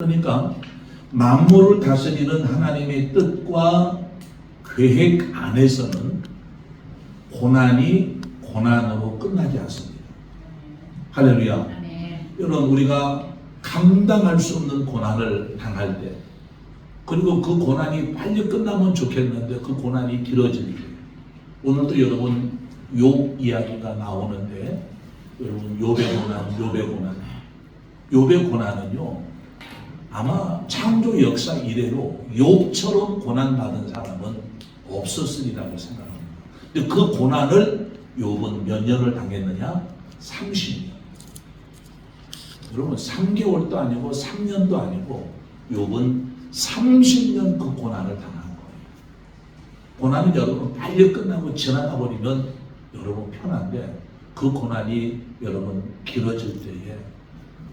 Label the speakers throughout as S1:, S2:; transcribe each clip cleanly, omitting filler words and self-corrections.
S1: 그러니까 만물을 다스리는 하나님의 뜻과 계획 안에서는 고난이 고난으로 끝나지 않습니다. 할렐루야. 여러분, 우리가 감당할 수 없는 고난을 당할 때, 그리고 그 고난이 빨리 끝나면 좋겠는데 그 고난이 길어질 때, 오늘도 여러분 욥 이야기가 나오는데, 여러분 욥의 고난은요, 아마 창조 역사 이래로 욥처럼 고난받은 사람은 없었으리라고 생각합니다. 근데 그 고난을 욥은 몇 년을 당했느냐? 30년. 여러분, 3개월도 아니고 3년도 아니고 욥은 30년 그 고난을 당한 거예요. 고난은 여러분 빨리 끝나고 지나가 버리면 여러분 편한데, 그 고난이 여러분 길어질 때에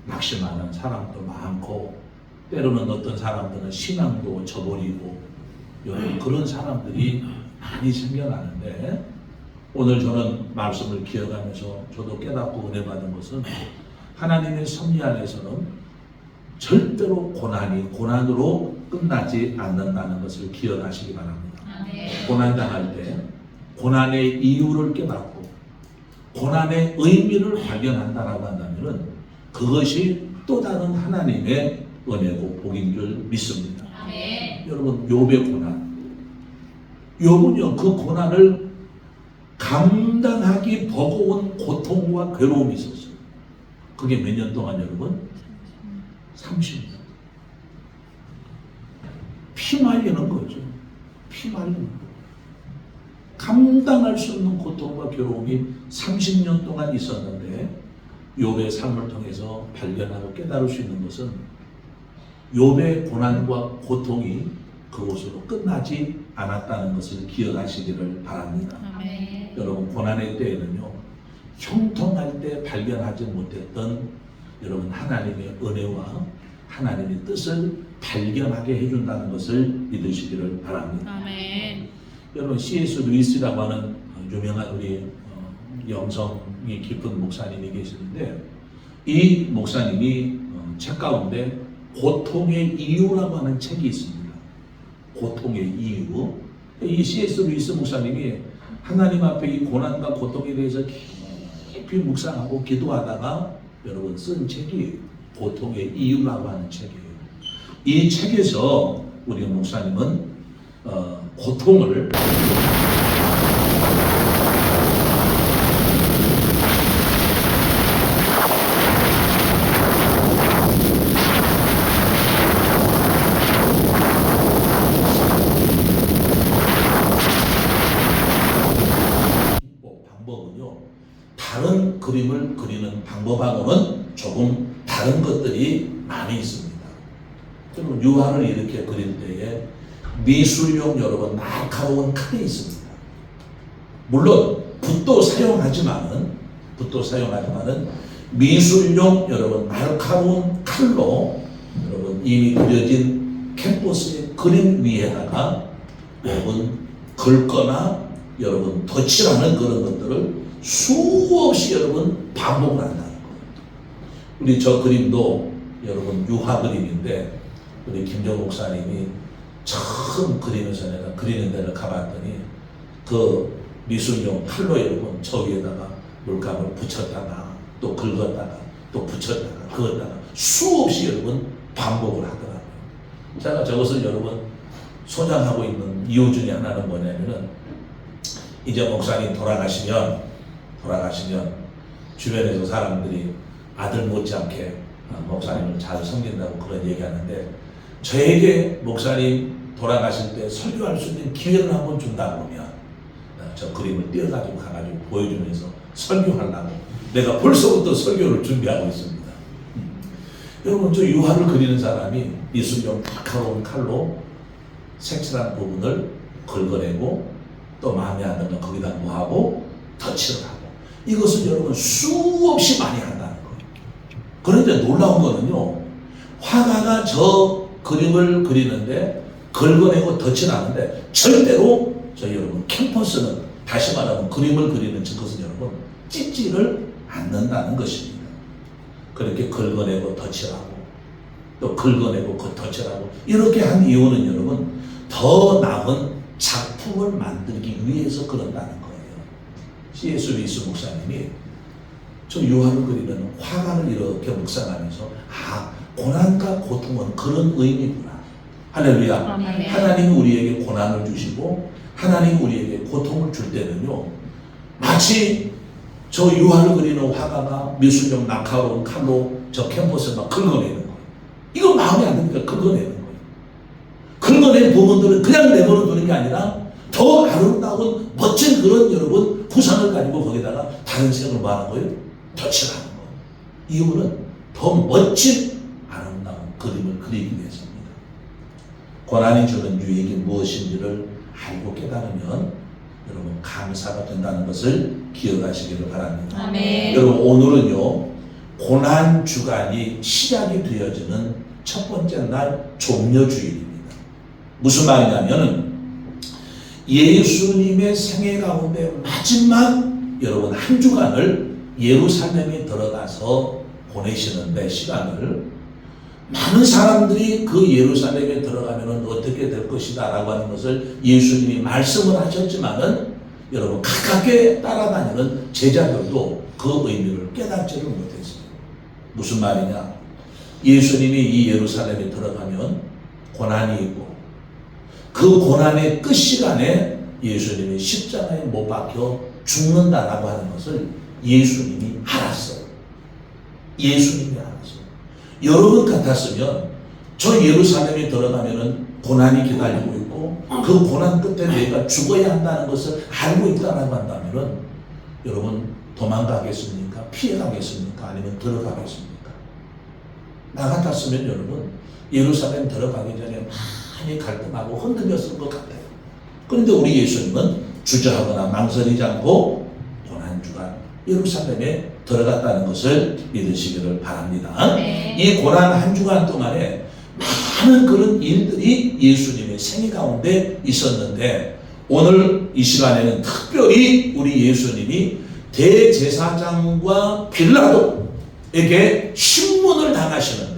S1: 낙심하는 사람도 많고, 때로는 어떤 사람들은 신앙도 저버리고, 여러분 그런 사람들이 많이 생겨나는데, 오늘 저는 말씀을 기억하면서 저도 깨닫고 은혜 받은 것은, 하나님의 섭리 안에서는 절대로 고난이 고난으로 끝나지 않는다는 것을 기억하시기 바랍니다. 고난 당할 때 고난의 이유를 깨닫고 고난의 의미를 발견한다라고 한다면 그것이 또 다른 하나님의 은혜고 복인 줄 믿습니다. 여러분, 욥의 고난, 욥은요 그 고난을 감당하기 버거운 고통과 괴로움이 있었어요. 그게 몇 년 동안 여러분? 30년. 피 말리는 거죠. 피 말리는 거. 감당할 수 없는 고통과 괴로움이 30년 동안 있었는데, 욥의 삶을 통해서 발견하고 깨달을 수 있는 것은 욥의 고난과 고통이 그곳으로 끝나지 않았다는 것을 기억하시기를 바랍니다. 여러분, 고난의 때에는요, 형통할 때 발견하지 못했던 여러분 하나님의 은혜와 하나님의 뜻을 발견하게 해준다는 것을 믿으시기를 바랍니다. 여러분, C.S. 루이스라고 하는 유명한 우리 영성이 깊은 목사님이 계시는데, 이 목사님이 책 가운데 고통의 이유라고 하는 책이 있습니다. 고통의 이유. 이 C.S. 루이스 목사님이 하나님 앞에 이 고난과 고통에 대해서 깊이 묵상하고 기도하다가 여러분 쓴 책이 고통의 이유라고 하는 책이에요. 이 책에서 우리 목사님은 고통을 방법은요, 다른 그림을 그리는 방법하고는 조금 다른 것들이 많이 있습니다. 여러분, 유화를 이렇게 그릴 때에 미술용 여러분 날카로운 칼이 있습니다. 물론 붓도 사용하지만은 미술용 여러분 날카로운 칼로 여러분 이미 그려진 캔버스의 그림 위에다가 여러분 긁거나 여러분 덧칠하는 그런 것들을 수없이 여러분 반복을 한다는 거예요. 우리 저 그림도 여러분 유화 그림인데, 우리 김정 목사님이 처음 그리면서 내가 그리는 데를 가봤더니 그 미술용 칼로 여러분 저 위에다가 물감을 붙였다가 또 긁었다가 또 붙였다가 긁었다가 수없이 여러분 반복을 하더라고요. 제가 저것을 여러분 소장하고 있는 이유 중에 하나는 뭐냐면은, 이제 목사님 돌아가시면 주변에서 사람들이 아들 못지않게 목사님을 잘 섬긴다고 그런 얘기하는데, 저에게 목사님 돌아가실 때 설교할 수 있는 기회를 한번 준다 그러면 저 그림을 띄어가지고 가가지고 보여주면서 설교하려고 내가 벌써부터 설교를 준비하고 있습니다. 여러분, 저 유화를 그리는 사람이 미술용 날카로운 칼로 색칠한 부분을 긁어내고 또 마음에 안 들면 거기다 뭐하고 덧칠을 하고, 이것을 여러분 수없이 많이 한다는 거예요. 그런데 놀라운 거는요, 화가가 저 그림을 그리는데 긁어내고 덧칠하는데 절대로 여러분 캠퍼스는, 다시 말하면 그림을 그리는 것은 여러분 찢지를 않는다는 것입니다. 그렇게 긁어내고 덧칠하고 또 긁어내고 겉터치라고 이렇게 한 이유는 여러분 더 나은 작품을 만들기 위해서 그런다는 거예요. C.S. 루이스 목사님이 저 요한을 그리는 화관을 이렇게 묵상하면서 고난과 고통은 그런 의미구나. 할렐루야.
S2: 아멘.
S1: 하나님이 우리에게 고난을 주시고 하나님이 우리에게 고통을 줄 때는요 마치 저 유화를 그리는 화가가 미술용 낙하로 칼로 저 캔버스에 막 긁어내는 거예요. 이거 마음에 안 드니까 긁어내는 거예요. 긁어낸 부분들은 그냥 내버려 두는 게 아니라 더 아름다운 멋진 그런 여러분 구상을 가지고 거기다가 다른 색을 뭐하는 거예요? 덧칠하는 거예요. 이유는 더 멋진 아름다운 그림을 그리기 위해서입니다. 고난이 주는 유익이 무엇인지를 알고 깨달으면 여러분 감사가 된다는 것을 기억하시기를 바랍니다.
S2: 아멘.
S1: 여러분 오늘은요 고난 주간이 시작이 되어지는 첫 번째 날 종려주일입니다. 무슨 말이냐면은 예수님의 생애 가운데 마지막 여러분 한 주간을 예루살렘에 들어가서 보내시는데 시간을 많은 사람들이 그 예루살렘에 들어가면 어떻게 될 것이다 라고 하는 것을 예수님이 말씀을 하셨지만은 여러분 가깝게 따라다니는 제자들도 그 의미를 깨닫지를 못했어요. 무슨 말이냐? 예수님이 이 예루살렘에 들어가면 고난이 있고 그 고난의 끝 시간에 예수님이 십자가에 못 박혀 죽는다라고 하는 것을 예수님이 알았어요. 예수님이 알았어요. 여러분 같았으면 저 예루살렘에 들어가면은 고난이 기다리고 있고 그 고난 끝에 내가 죽어야 한다는 것을 알고 있다라고 한다면은 여러분 도망가겠습니까? 피해가겠습니까? 아니면 들어가겠습니까? 나 같았으면 여러분 예루살렘 들어가기 전에 많이 갈등하고 흔들렸을 것 같아요. 그런데 우리 예수님은 주저하거나 망설이지 않고 고난주간 예루살렘에 들어갔다는 것을 믿으시기를 바랍니다.
S2: 네.
S1: 이 고난 한 주간 동안에 많은 그런 일들이 예수님의 생애 가운데 있었는데 오늘 이 시간에는 특별히 우리 예수님이 대제사장과 빌라도에게 신문을 당하시는데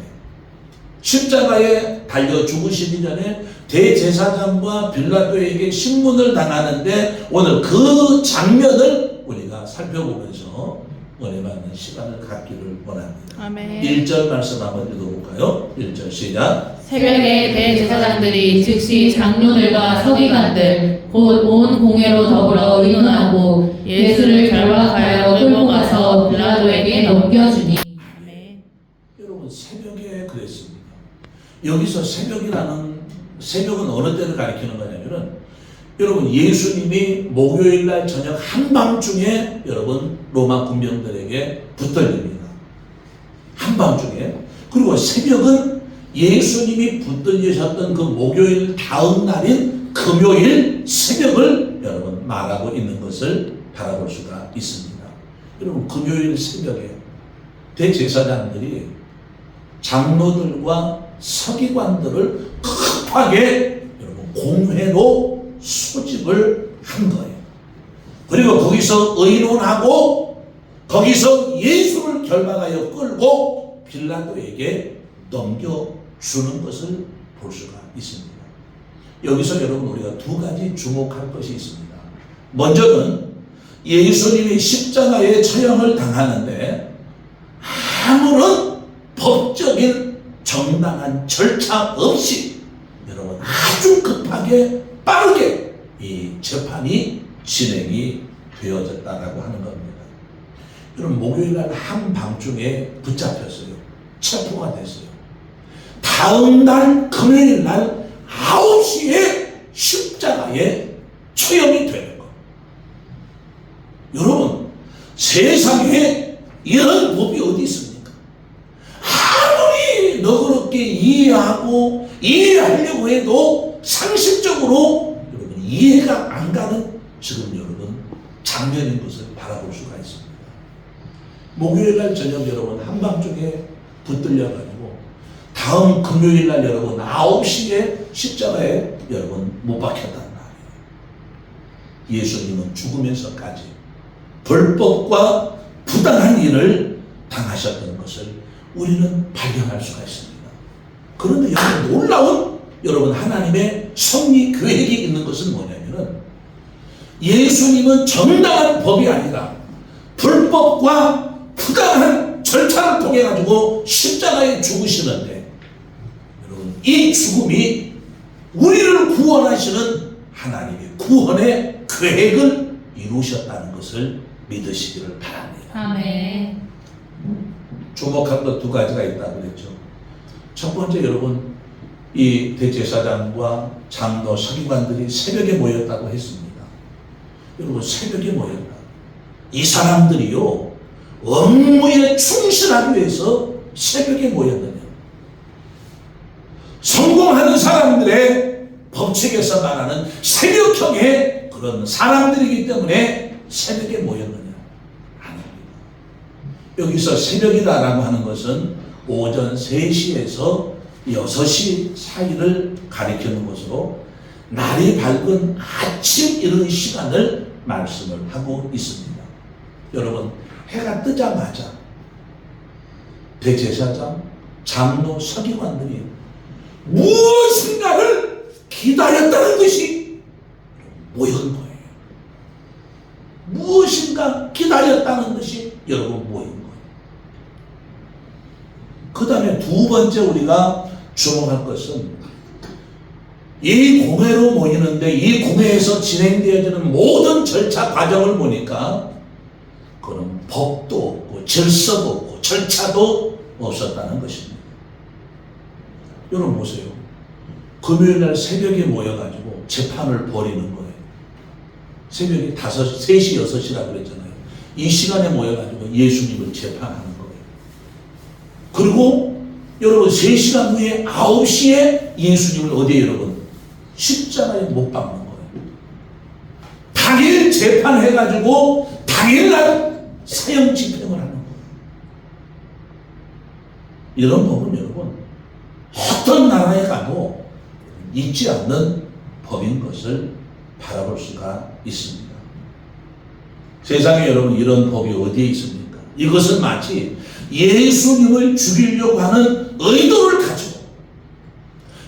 S1: 십자가에 달려 죽으시기 전에 대제사장과 빌라도에게 신문을 당하는데 오늘 그 장면을 우리가 살펴보면서 은혜 받는 시간을 갖기를 원합니다.
S2: 아멘.
S1: 1절 말씀 한번 읽어볼까요? 1절 시작.
S2: 새벽에 대제사장들이 즉시 장로들과 서기관들 곧 온 공회로 더불어 의논하고 예수를 결박하여 끌고 가서 빌라도에게 넘겨주니. 아멘.
S1: 여러분 새벽에 그랬습니다. 여기서 새벽은 어느 때를 가리키는 거냐면은 여러분 예수님이 목요일날 저녁 한밤중에 여러분 로마 군병들에게 붙들립니다. 한밤중에. 그리고 새벽은 예수님이 붙들리셨던 그 목요일 다음 날인 금요일 새벽을 여러분 말하고 있는 것을 바라볼 수가 있습니다. 여러분 금요일 새벽에 대제사장들이 장로들과 서기관들을 급하게 여러분 공회로 소집을 한 거예요. 그리고 거기서 의논하고 거기서 예수를 결박하여 끌고 빌라도에게 넘겨주는 것을 볼 수가 있습니다. 여기서 여러분 우리가 두 가지 주목할 것이 있습니다. 먼저는 예수님이 십자가에 처형을 당하는데 아무런 법적인 정당한 절차 없이 여러분 아주 급하게 빠르게 이 재판이 진행이 되어졌다라고 하는 겁니다. 여러분 목요일날 한밤중에 붙잡혔어요. 체포가 됐어요. 다음 날 금요일날 9시에 십자가에 처형이 되는 거예요. 여러분 세상에 이런 법이 어디 있습니까? 아무리 너그럽게 이해하려고 해도 상식적으로 여러분 이해가 안 가는 지금 여러분 장면인 것을 바라볼 수가 있습니다. 목요일날 저녁 여러분 한밤중에 붙들려가지고 다음 금요일날 여러분 9시에 십자가에 여러분 못 박혔단 말이에요. 예수님은 죽으면서까지 불법과 부당한 일을 당하셨던 것을 우리는 발견할 수가 있습니다. 그런데 여러분 놀라운 여러분 하나님의 섭리 계획이 있는 것은 뭐냐면은 예수님은 정당한 법이 아니라 불법과 부당한 절차를 통해 가지고 십자가에 죽으시는데 여러분 이 죽음이 우리를 구원하시는 하나님의 구원의 계획을 이루셨다는 것을 믿으시기를 바랍니다.
S2: 아멘.
S1: 주목할 것 두 가지가 있다고 그랬죠. 첫 번째 여러분 이 대제사장과 장로 서기관들이 새벽에 모였다고 했습니다. 여러분 새벽에 모였다. 이 사람들이요 업무에 충실하기 위해서 새벽에 모였느냐. 성공하는 사람들의 법칙에서 말하는 새벽형의 그런 사람들이기 때문에 새벽에 모였느냐. 아닙니다. 여기서 새벽이다라고 하는 것은 오전 3시에서 6시 사이를 가리키는 것으로 날이 밝은 아침 이런 시간을 말씀을 하고 있습니다. 여러분 해가 뜨자마자 대제사장, 장로, 서기관들이 무엇인가를 기다렸다는 것이 모인 거예요. 무엇인가 기다렸다는 것이 여러분 모인 거예요. 그 다음에 두 번째 우리가 주목할 것은 이 공회로 모이는데 이 공회에서 진행되어지는 모든 절차 과정을 보니까 그런 법도 없고 질서도 없고 절차도 없었다는 것입니다. 여러분 보세요. 금요일날 새벽에 모여가지고 재판을 벌이는 거예요. 새벽에 3시, 6시라고 그랬잖아요. 이 시간에 모여가지고 예수님을 재판하는 거예요. 그리고 여러분 3시간 후에 9시에 예수님을 어디에 여러분? 십자가에 못 박는 거예요. 당일 재판해가지고 당일날 사형 집행을 하는 거예요. 이런 법은 여러분 어떤 나라에 가도 있지 않는 법인 것을 바라볼 수가 있습니다. 세상에 여러분 이런 법이 어디에 있습니까? 이것은 마치 예수님을 죽이려고 하는 의도를 가지고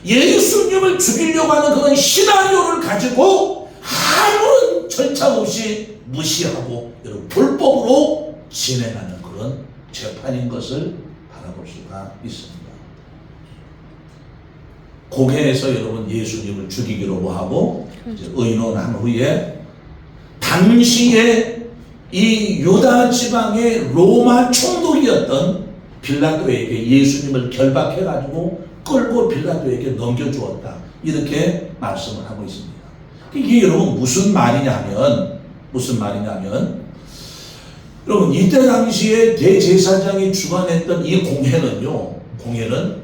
S1: 예수님을 죽이려고 하는 그런 시나리오를 가지고 아무런 절차 없이 무시하고 여러분 불법으로 진행하는 그런 재판인 것을 바라볼 수가 있습니다. 공회에서 여러분 예수님을 죽이기로 하고 이제 의논한 후에 당시에 이 유다 지방의 로마 총독이었던 빌라도에게 예수님을 결박해 가지고 끌고 빌라도에게 넘겨주었다. 이렇게 말씀을 하고 있습니다. 이게 여러분 무슨 말이냐면 여러분 이때 당시에 대제사장이 주관했던 이 공회는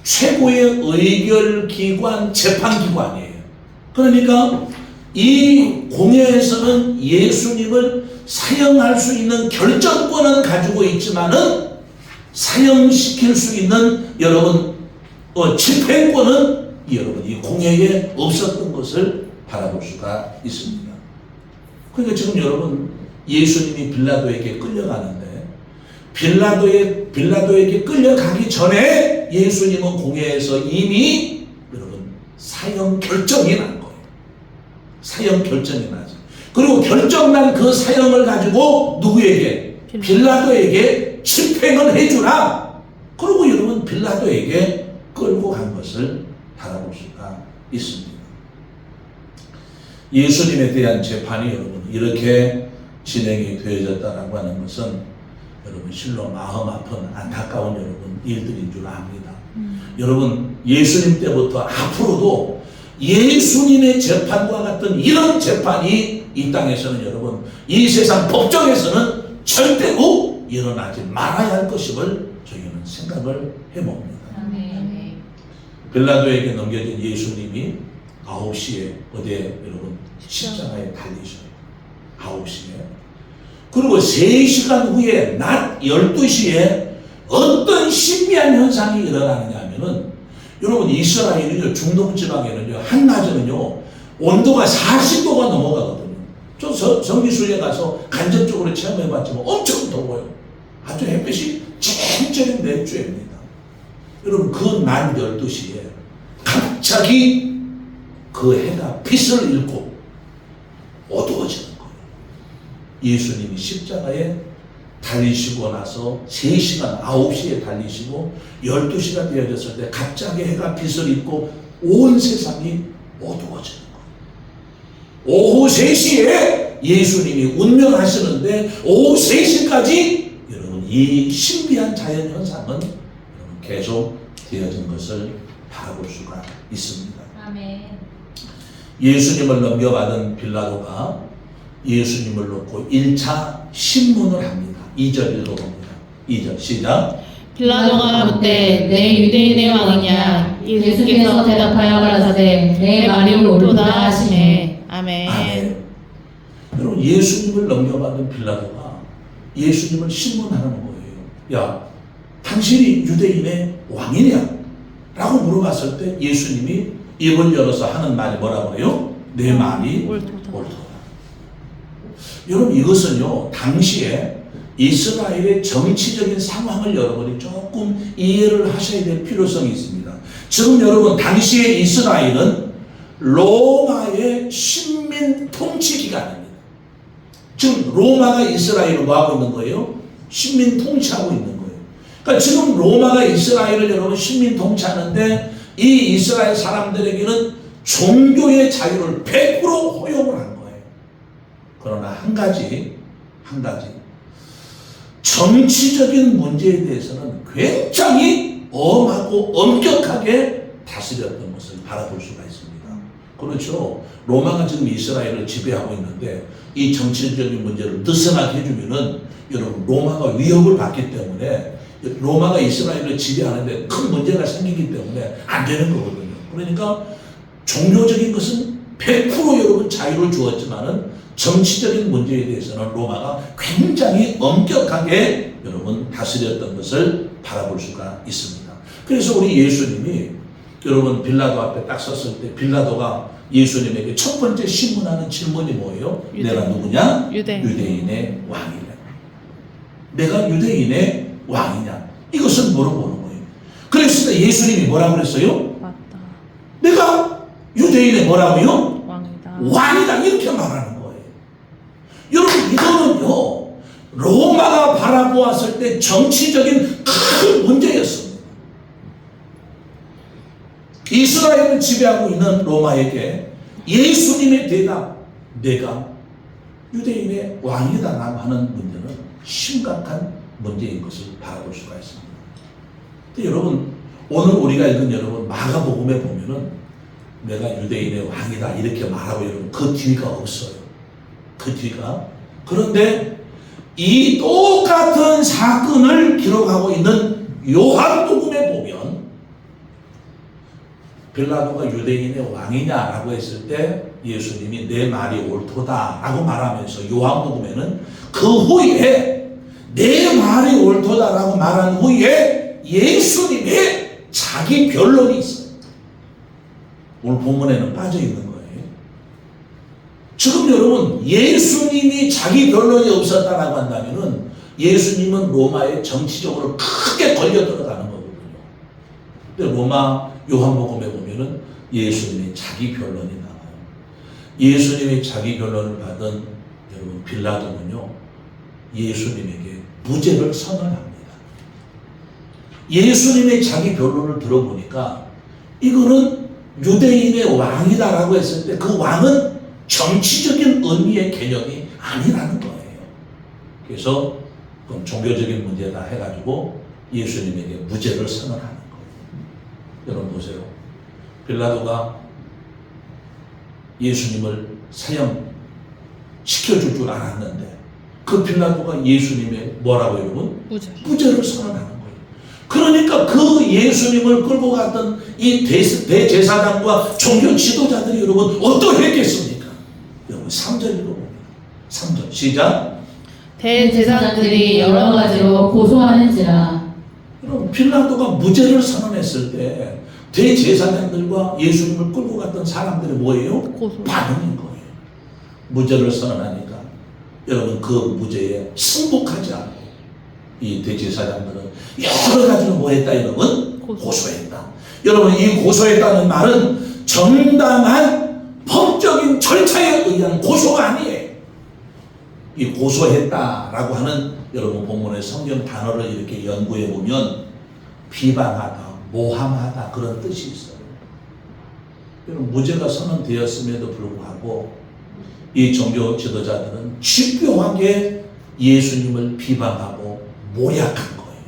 S1: 최고의 의결기관, 재판기관이에요. 그러니까 이 공회에서는 예수님을 사형할 수 있는 결정권은 가지고 있지만은 사형시킬 수 있는 여러분 집행권은 여러분 이 공회에 없었던 것을 바라볼 수가 있습니다. 그러니까 지금 여러분 예수님이 빌라도에게 끌려가는데 빌라도에게 끌려가기 전에 예수님은 공회에서 이미 여러분 사형 결정이 난 거예요. 사형 결정이 나죠. 그리고 결정난 그 사형을 가지고 누구에게? 빌라도에게 집행을 해주라. 그리고 여러분 빌라도에게 끌고 간 것을 바라볼 수가 있습니다. 예수님에 대한 재판이 여러분 이렇게 진행이 되어졌다라고 하는 것은 여러분 실로 마음 아픈 안타까운 여러분 일들인 줄 압니다. 여러분 예수님 때부터 앞으로도 예수님의 재판과 같은 이런 재판이 이 땅에서는 여러분 이 세상 법정에서는 절대로 일어나지 말아야 할 것임을 저희는 생각을 해봅니다. 빌라도에게 넘겨진 예수님이 9시에 어디에 여러분 십자가에 달리셔요. 9시에. 그리고 3시간 후에 낮 12시에 어떤 신비한 현상이 일어나느냐 하면은 여러분 이스라엘은요 중동 지방에는요 한낮에는요 온도가 40도가 넘어가거든요. 저 정기수에 가서 간접적으로 체험해봤지만 엄청 더워요. 아주 햇빛이 쨍쨍 내주입니다. 여러분 그 낮 12시에 갑자기 그 해가 빛을 잃고 어두워지는 거예요. 예수님이 십자가에 달리시고 나서 3시간 9시에 달리시고 12시가 되어졌을 때 갑자기 해가 빛을 잃고 온 세상이 어두워지는 거예요. 오후 3시에 예수님이 운명하시는데 오후 3시까지 여러분 이 신비한 자연현상은 여러분 계속 되어진 것을 바라볼 수가 있습니다.
S2: 아멘.
S1: 예수님을 넘겨받은 빌라도가 예수님을 놓고 1차 신문을 합니다. 2절 읽어봅니다. 2절 시작.
S2: 빌라도가 묻되 내 유대인의 왕이냐? 예수께서 대답하여 가라사대 내 말이 옳도다 하시매. 아멘.
S1: 아멘. 여러분 예수님을 넘겨받은 빌라도가 예수님을 신문하는 거예요. 야, 당신이 유대인의 왕이냐? 라고 물어봤을 때 예수님이 입을 열어서 하는 말이 뭐라고 그래요? 내 말이 옳도다. 여러분 이것은요 당시에 이스라엘의 정치적인 상황을 여러분이 조금 이해를 하셔야 될 필요성이 있습니다. 지금 여러분 당시의 이스라엘은 로마의 식민 통치 기관입니다. 지금 로마가 이스라엘을 뭐 하고 있는 거예요? 식민 통치하고 있는 거예요. 그러니까 지금 로마가 이스라엘을 여러분 식민 통치하는데 이 이스라엘 사람들에게는 종교의 자유를 100% 허용을 한 거예요. 그러나 한 가지 정치적인 문제에 대해서는 굉장히 엄하고 엄격하게 다스렸던 것을 바라볼 수가 있습니다. 그렇죠. 로마가 지금 이스라엘을 지배하고 있는데 이 정치적인 문제를 느슨하게 해주면은 여러분 로마가 위협을 받기 때문에 로마가 이스라엘을 지배하는데 큰 문제가 생기기 때문에 안 되는 거거든요. 그러니까 종교적인 것은 100% 여러분 자유를 주었지만은 정치적인 문제에 대해서는 로마가 굉장히 엄격하게 여러분 다스렸던 것을 바라볼 수가 있습니다. 그래서 우리 예수님이 여러분 빌라도 앞에 딱 섰을 때 빌라도가 예수님에게 첫 번째 신문하는 질문이 뭐예요? 내가 누구냐? 유대인의 왕이냐. 내가 유대인의 왕이냐. 이것을 물어보는 거예요. 그랬을 때 예수님이 뭐라고 그랬어요?
S2: 맞다.
S1: 내가 유대인의 뭐라고요?
S2: 왕이다.
S1: 왕이다. 이렇게 말하는 거예요. 여러분 이거는요 로마가 바라보았을 때 정치적인 큰 문제였습니다. 이스라엘을 지배하고 있는 로마에게 예수님의 대답, 내가 유대인의 왕이다라고 하는 문제는 심각한 문제인 것을 바라볼 수가 있습니다. 근데 여러분 오늘 우리가 읽은 여러분 마가복음에 보면은 내가 유대인의 왕이다 이렇게 말하고 여러분 그 뒤가 없어요. 그 뒤가. 그런데 이 똑같은 사건을 기록하고 있는 요한복음에 보면 빌라도가 유대인의 왕이냐라고 했을 때 예수님이 내 말이 옳도다라고 말하면서 요한복음에는 그 후에 내 말이 옳도다라고 말한 후에 예수님의 자기 변론이 있어요. 오늘 본문에는 빠져 있는 거예요. 지금 여러분 예수님이 자기 변론이 없었다라고 한다면은 예수님은 로마에 정치적으로 크게 걸려 들어가는 거거든요. 근데 로마 요한복음에 보면은 예수님의 자기 변론이 나와요. 예수님의 자기 변론을 받은 여러분 빌라도는요 예수님에게 무죄를 선언합니다. 예수님의 자기 변론을 들어보니까 이거는 유대인의 왕이다라고 했을 때 그 왕은 정치적인 의미의 개념이 아니라는 거예요. 그래서 그럼 종교적인 문제다 해가지고 예수님에게 무죄를 선언하는 거예요. 여러분 보세요. 빌라도가 예수님을 사형시켜줄 줄 알았는데 그 빌라도가 예수님의 뭐라고 여러분? 무죄를 선언하는 거예요. 그러니까 그 예수님을 끌고 갔던 이 대제사장과 종교 지도자들이 여러분 어떠했겠습니까? 여러분 3절 읽어봅니다. 3절 시작.
S2: 대제사장들이 여러 가지로 고소하는지라.
S1: 여러분 빌라도가 무죄를 선언했을 때 대제사장들과 예수님을 끌고 갔던 사람들이 뭐예요? 반응인 거예요. 무죄를 선언하니까 여러분 그 무죄에 승복하지 않고 이 대제사장들은 여러 가지로 뭐 했다 여러분? 고소했다. 여러분, 이 고소했다는 말은 정당한 법적인 절차에 의한 고소가 아니에요. 이 고소했다라고 하는 여러분 본문의 성경 단어를 이렇게 연구해 보면 비방하다, 모함하다 그런 뜻이 있어요. 여러분, 무죄가 선언되었음에도 불구하고 이 종교 지도자들은 집요하게 예수님을 비방하고 모략한 거예요.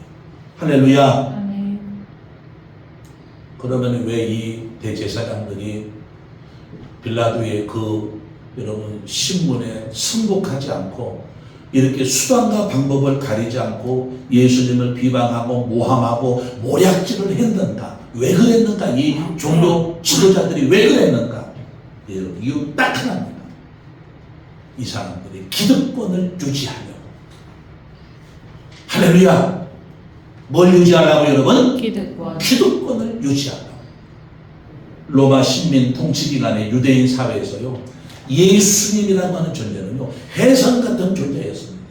S1: 할렐루야.
S2: 아멘.
S1: 그러면 왜 이 대제사장들이 빌라도의 그 여러분 신문에 승복하지 않고 이렇게 수단과 방법을 가리지 않고 예수님을 비방하고 모함하고 모략질을 했는가? 왜 그랬는가? 이 종교 지도자들이 왜 그랬는가? 여러분, 이유 딱 하나입니다. 이 사람들이 기득권을 유지하려고. 할렐루야. 뭘 유지하려고 여러분? 기득권을 유지하려고. 로마 식민 통치 기간의 유대인 사회에서요, 예수님이라고 하는 존재는요, 해성 같은 존재였습니다.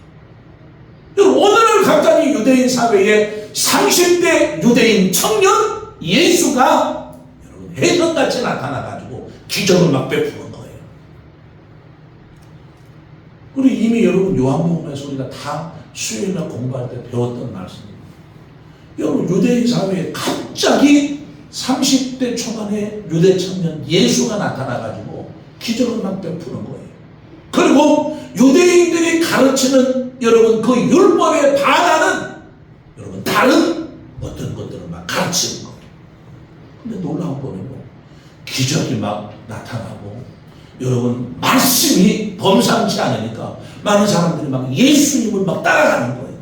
S1: 여러분, 오늘날 갑자기 유대인 사회에 30대 유대인 청년 예수가 여러분 해성같이 나타나가지고 기적을 막 베푸는 거예요. 그리고 이미 여러분 요한복음에서 우리가 다 수요일날 공부할 때 배웠던 말씀입니다. 여러분, 유대인 사회에 갑자기 30대 초반의 유대 청년 예수가 나타나가지고 기적을 막 베푸는 거예요. 그리고 유대인들이 가르치는 여러분 그 율법에 반하는 여러분 다른 어떤 것들을 막 가르치는 거예요. 근데 놀라운 거는요, 기적이 막 나타나고 여러분 말씀이 범상치 않으니까 많은 사람들이 막 예수님을 막 따라가는 거예요.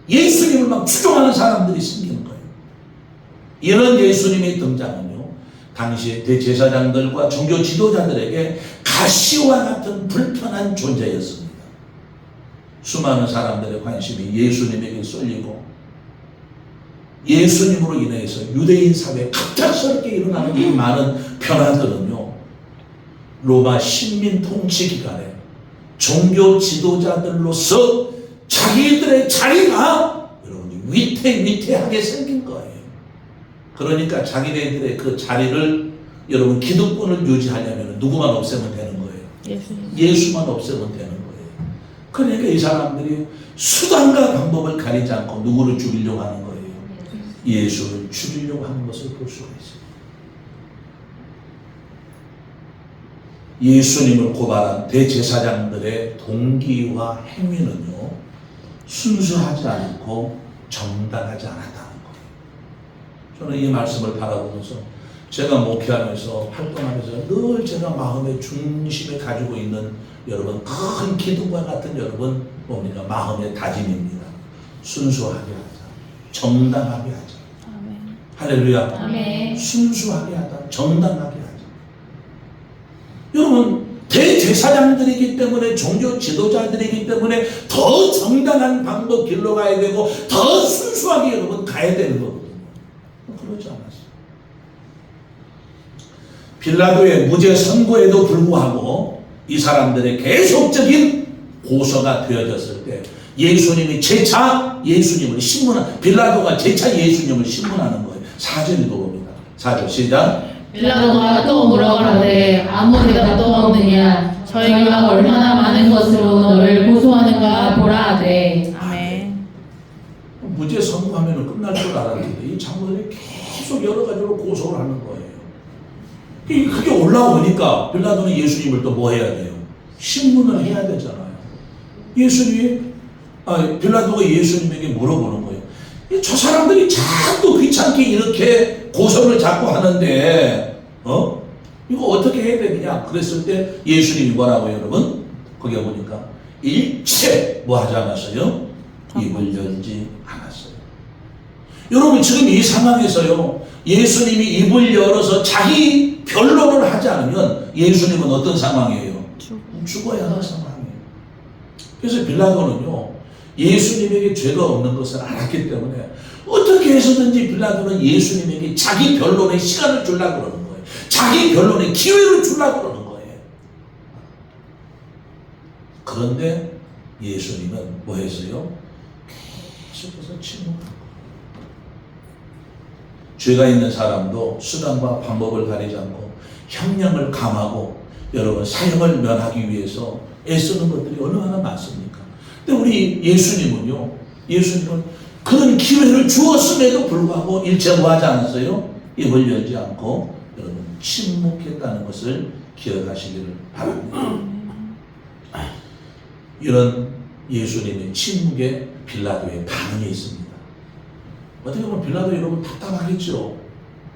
S1: 예수님을 막 추종하는 사람들이 생기는 거예요. 이런 예수님의 등장은요, 당시의 대제사장들과 종교 지도자들에게 가시와 같은 불편한 존재였습니다. 수많은 사람들의 관심이 예수님에게 쏠리고 예수님으로 인해서 유대인 사회에 갑작스럽게 일어나는 이 많은 변화들은요, 로마 식민 통치 기간에 종교 지도자들로서 자기들의 자리가 여러분 위태위태하게 생긴 거예요. 그러니까 자기네들의 그 자리를 여러분 기득권을 유지하려면 누구만 없애면 되는 거예요? 예수만 없애면 되는 거예요. 그러니까 이 사람들이 수단과 방법을 가리지 않고 누구를 죽이려고 하는 거예요? 예수를 죽이려고 하는 것을 볼 수가 있어요. 예수님을 고발한 대제사장들의 동기와 행위는요, 순수하지 않고 정당하지 않았다는 거예요. 저는 이 말씀을 바라보면서 제가 목회하면서 활동하면서 늘 제가 마음의 중심에 가지고 있는 여러분 큰 기둥과 같은 여러분 뭡니까? 마음의 다짐입니다. 순수하게 하자. 정당하게 하자.
S2: 아멘.
S1: 할렐루야.
S2: 아멘.
S1: 순수하게 하자. 정당하게 하자. 여러분, 대제사장들이기 때문에 종교 지도자들이기 때문에 더 정당한 방법 길로 가야 되고 더 순수하게 여러분 가야 되는 거거든요. 그러지 않았어요. 빌라도의 무죄 선고에도 불구하고 이 사람들의 계속적인 고소가 되어졌을 때 예수님이 재차 예수님을 신문한, 빌라도가 재차 예수님을 신문하는 거예요. 4절 읽어봅니다. 4절 시작.
S2: 빌라도가 또 물어가되 아무 대답도 없느냐, 저희가 얼마나 많은 것으로 너를 고소하는가 보라 하되. 아멘.
S1: 무죄 선고하면 끝날 줄 알았는데 이 장로들이 계속 여러 가지로 고소를 하는 거예요. 그게 올라오니까 빌라도는 예수님을 또 뭐 해야 돼요? 신문을 해야 되잖아요. 빌라도가 예수님에게 물어보는 거예요. 저 사람들이 자꾸 귀찮게 이렇게 고소를 자꾸 하는데 이거 어떻게 해야 되느냐? 그랬을 때 예수님이 뭐라고요, 여러분? 거기에 보니까 일체 뭐 하지 않았어요? 입을 열지 않았어요. 여러분, 지금 이 상황에서요, 예수님이 입을 열어서 자기 변론을 하지 않으면 예수님은 어떤 상황이에요? 죽어야 하는 상황이에요. 그래서 빌라도는요, 예수님에게 죄가 없는 것을 알았기 때문에 어떻게 해서든지 빌라도는 예수님에게 자기 변론의 시간을 주려고 그러는 거예요. 자기 변론의 기회를 주려고 그러는 거예요. 그런데 예수님은 뭐 했어요? 계속해서 침묵한 거예요. 죄가 있는 사람도 수단과 방법을 가리지 않고 형량을 감하고 여러분 사형을 면하기 위해서 애쓰는 것들이 얼마나 많습니까? 근데 우리 예수님은요, 예수님은 그런 기회를 주었음에도 불구하고 일체화하지 않았어요. 입을 열지 않고 여러분 침묵했다는 것을 기억하시기를 바랍니다. 이런 예수님의 침묵에 빌라도의 반응이 있습니다. 어떻게 보면 빌라도 여러분 답답하겠죠.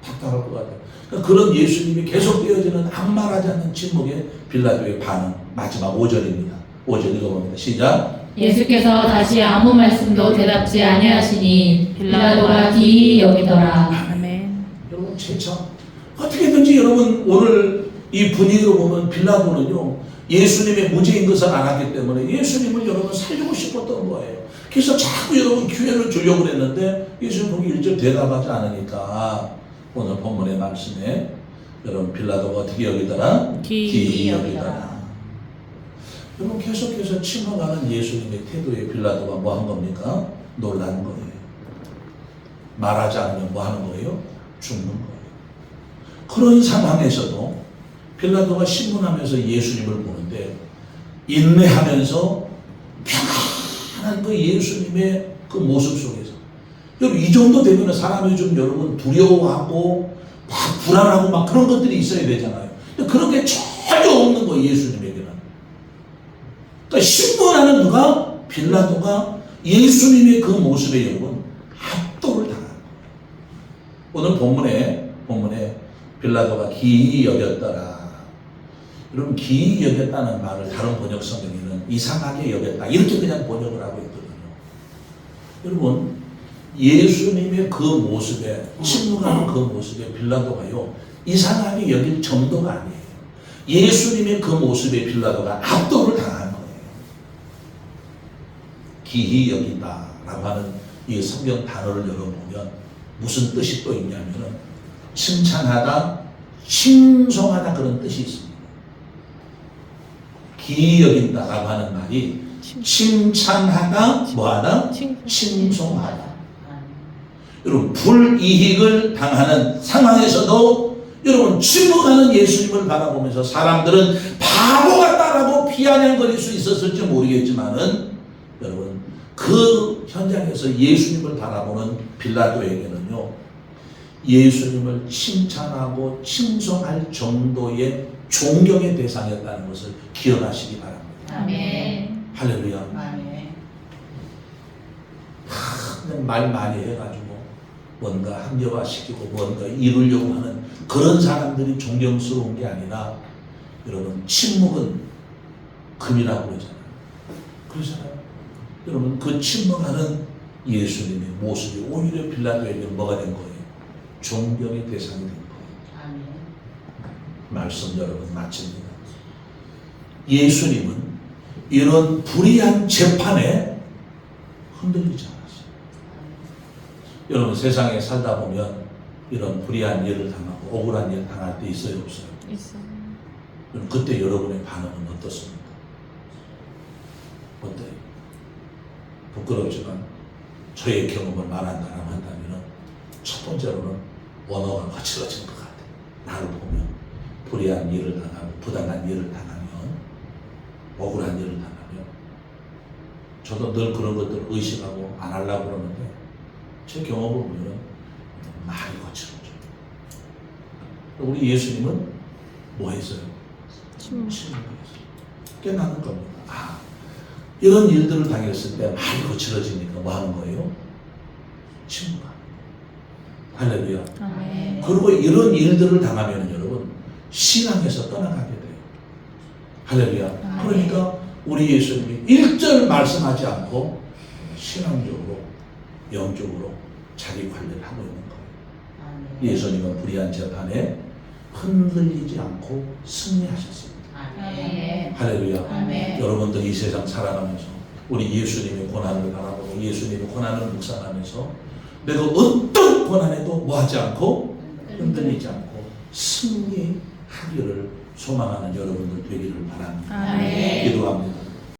S1: 답답할 것 같아요. 그러니까 그런 예수님이 계속되어지는 아무 말하지 않는 침묵에 빌라도의 반응, 마지막 5절입니다. 5절 읽어봅니다. 시작.
S2: 예수께서 다시 아무 말씀도 대답지 아니하시니 빌라도가 기이 여기더라.
S3: 아멘.
S1: 여러분 참 어떻게든지 여러분 오늘 이 분위기로 보면 빌라도는요 예수님의 무죄인 것을 알았기 때문에 예수님을 여러분 살리고 싶었던 거예요. 그래서 자꾸 여러분 기회를 주려고 했는데 예수님 거기 1절 대답하지 않으니까 오늘 본문의 말씀에 여러분 빌라도가 어떻게 여기더라?
S3: 기이
S1: 여기더라. 여러분 계속해서 침묵하는 예수님의 태도에 빌라도가 뭐 한 겁니까? 놀란 거예요. 말하지 않으면 뭐 하는 거예요? 죽는 거예요. 그런 상황에서도 빌라도가 신문하면서 예수님을 보는데 인내하면서 평안한 그 예수님의 그 모습 속에서 여러분 이 정도 되면 사람이 좀 여러분 두려워하고 막 불안하고 막 그런 것들이 있어야 되잖아요. 그런 게 전혀 없는 거예요. 예수님에게는. 그러니까 신문하는 누가? 빌라도가 예수님의 그 모습에 여러분 압도를 당한 거예요. 오늘 본문에 빌라도가 기이 여겼더라. 여러분 기이 여겼다는 말을 다른 번역 성경에는 이상하게 여겼다 이렇게 그냥 번역을 하고 있거든요. 여러분 예수님의 그 모습에 침묵하는 그 모습에 빌라도가요 이상하게 여길 정도가 아니에요. 예수님의 그 모습에 빌라도가 압도를 당한 거예요. 기이 여긴다라고 하는 이 성경 단어를 열어보면 무슨 뜻이 또 있냐면은 칭찬하다, 칭송하다 그런 뜻이 있습니다. 기이 여긴다라고 하는 말이 칭찬하다, 뭐하다? 칭송하다. 여러분 불이익을 당하는 상황에서도 여러분 침묵하는 예수님을 바라보면서 사람들은 바보 같다라고 비아냥거릴 수 있었을지 모르겠지만은 여러분 그 현장에서 예수님을 바라보는 빌라도에게는요 예수님을 칭찬하고 칭송할 정도의 존경의 대상이었다는 것을 기억하시기 바랍니다.
S2: 아멘.
S1: 할렐루야.
S2: 아멘.
S1: 그냥 말 많이 해가지고 뭔가 합리화시키고 뭔가 이루려고 하는 그런 사람들이 존경스러운 게 아니라 여러분 침묵은 금이라고 그러잖아요. 그러잖아요. 여러분 그 침묵하는 예수님의 모습이 오히려 빌라도에게 뭐가 된 거예요? 존경의 대상이 된 거예요.
S2: 아멘.
S1: 말씀 여러분 마칩니다. 예수님은 이런 불의한 재판에 흔들리지 않았어요. 여러분 세상에 살다 보면 이런 불의한 일을 당하고 억울한 일 당할 때 있어요 없어요?
S3: 있어.
S1: 그럼 그때 여러분의 반응은 어떻습니까? 어때요? 부끄럽지만 저의 경험을 말한다라고 한다면 첫 번째로는 언어가 거칠어진 것 같아요. 나를 보면 불의한 일을 당하고 부당한 일을 당하면 억울한 일을 당하면 저도 늘 그런 것들을 의식하고 안 하려고 그러는데 제 경험을 보면 말이 거칠어져. 우리 예수님은 뭐 했어요? 침묵했어요. 깨닫는 겁니다. 아, 이런 일들을 당했을 때 말이 거칠어지니까 뭐 하는 거예요? 침묵합니다. 할렐루야.
S2: 아멘.
S1: 그리고 이런 일들을 당하면 여러분 신앙에서 떠나가게 돼요. 할렐루야. 그러니까 우리 예수님이 1절 말씀하지 않고 신앙적으로 영적으로 자기 관리를 하고 있는 거예요. 예수님은 불의한 재판에 흔들리지 않고 승리하셨습니다.
S2: 아멘.
S1: 할렐루야.
S2: 아멘.
S1: 여러분들 이 세상 살아가면서 우리 예수님의 고난을 바라보고 예수님의 고난을 묵상하면서 내가 어떤 고난에도 뭐하지 않고 흔들리지 않고 승리하기를 소망하는 여러분들 되기를 바랍니다.
S2: 아멘.
S1: 기도합니다.